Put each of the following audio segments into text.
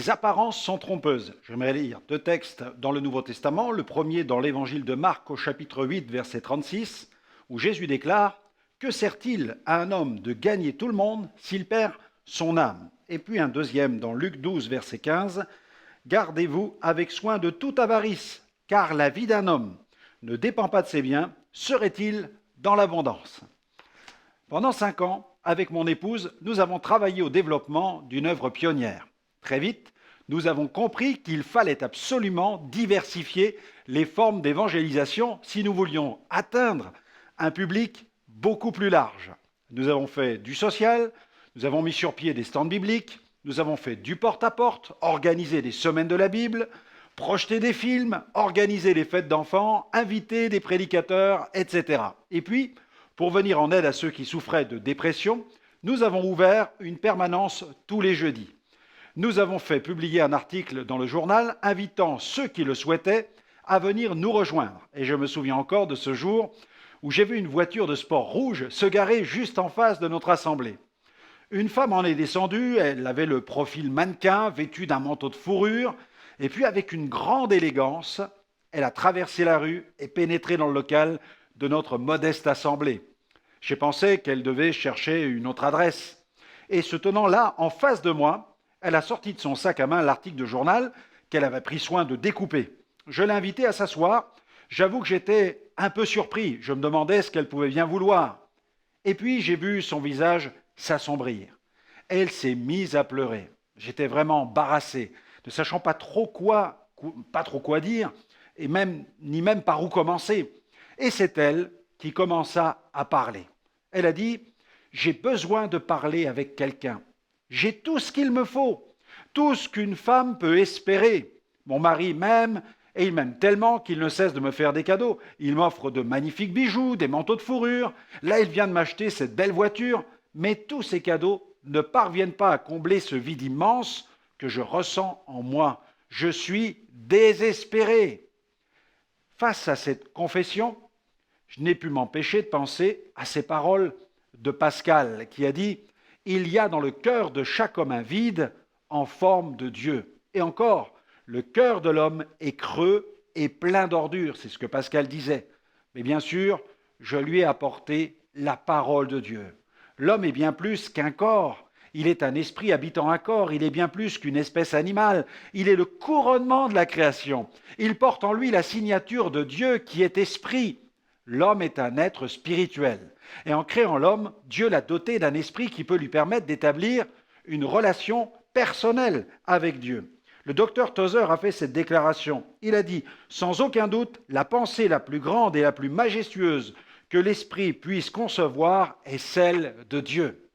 les apparences sont trompeuses. J'aimerais lire deux textes dans le Nouveau Testament. Le premier dans l'Évangile de Marc au chapitre 8, verset 36, où Jésus déclare « Que sert-il à un homme de gagner tout le monde s'il perd son âme ?» Et puis un deuxième dans Luc 12, verset 15 « Gardez-vous avec soin de toute avarice, car la vie d'un homme ne dépend pas de ses biens, serait-il dans l'abondance ?» Pendant 5 ans, avec mon épouse, nous avons travaillé au développement d'une œuvre pionnière. Très vite, nous avons compris qu'il fallait absolument diversifier les formes d'évangélisation si nous voulions atteindre un public beaucoup plus large. Nous avons fait du social, nous avons mis sur pied des stands bibliques, nous avons fait du porte-à-porte, organisé des semaines de la Bible, projeté des films, organisé des fêtes d'enfants, invité des prédicateurs, etc. Et puis, pour venir en aide à ceux qui souffraient de dépression, nous avons ouvert une permanence tous les jeudis. Nous avons fait publier un article dans le journal invitant ceux qui le souhaitaient à venir nous rejoindre. Et je me souviens encore de ce jour où j'ai vu une voiture de sport rouge se garer juste en face de notre assemblée. Une femme en est descendue, elle avait le profil mannequin, vêtue d'un manteau de fourrure, et puis avec une grande élégance, elle a traversé la rue et pénétré dans le local de notre modeste assemblée. J'ai pensé qu'elle devait chercher une autre adresse. Et se tenant là, en face de moi, elle a sorti de son sac à main l'article de journal qu'elle avait pris soin de découper. Je l'ai invitée à s'asseoir. J'avoue que j'étais un peu surpris. Je me demandais ce qu'elle pouvait bien vouloir. Et puis, j'ai vu son visage s'assombrir. Elle s'est mise à pleurer. J'étais vraiment embarrassé, ne sachant pas trop quoi dire, et ni même par où commencer. Et c'est elle qui commença à parler. Elle a dit « J'ai besoin de parler avec quelqu'un. J'ai tout ce qu'il me faut, tout ce qu'une femme peut espérer. Mon mari m'aime, et il m'aime tellement qu'il ne cesse de me faire des cadeaux. Il m'offre de magnifiques bijoux, des manteaux de fourrure. Là, il vient de m'acheter cette belle voiture. Mais tous ces cadeaux ne parviennent pas à combler ce vide immense que je ressens en moi. Je suis désespéré. » Face à cette confession, je n'ai pu m'empêcher de penser à ces paroles de Pascal qui a dit « Il y a dans le cœur de chaque homme un vide en forme de Dieu. » Et encore, le cœur de l'homme est creux et plein d'ordures, c'est ce que Pascal disait. Mais bien sûr, je lui ai apporté la parole de Dieu. L'homme est bien plus qu'un corps. Il est un esprit habitant un corps, il est bien plus qu'une espèce animale. Il est le couronnement de la création. Il porte en lui la signature de Dieu qui est esprit. L'homme est un être spirituel. Et en créant l'homme, Dieu l'a doté d'un esprit qui peut lui permettre d'établir une relation personnelle avec Dieu. Le docteur Tozer a fait cette déclaration. Il a dit « Sans aucun doute, la pensée la plus grande et la plus majestueuse que l'esprit puisse concevoir est celle de Dieu. »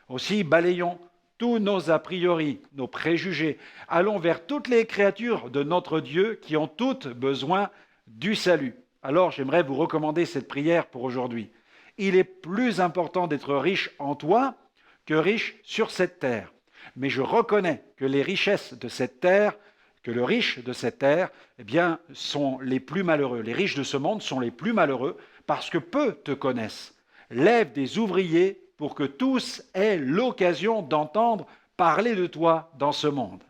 Aussi, balayons tous nos a priori, nos préjugés. Allons vers toutes les créatures de notre Dieu qui ont toutes besoin du salut. Alors, j'aimerais vous recommander cette prière pour aujourd'hui. Il est plus important d'être riche en toi que riche sur cette terre. Mais je reconnais que les richesses de cette terre, que le riche de cette terre, eh bien, sont les plus malheureux. Les riches de ce monde sont les plus malheureux parce que peu te connaissent. Lève des ouvriers pour que tous aient l'occasion d'entendre parler de toi dans ce monde.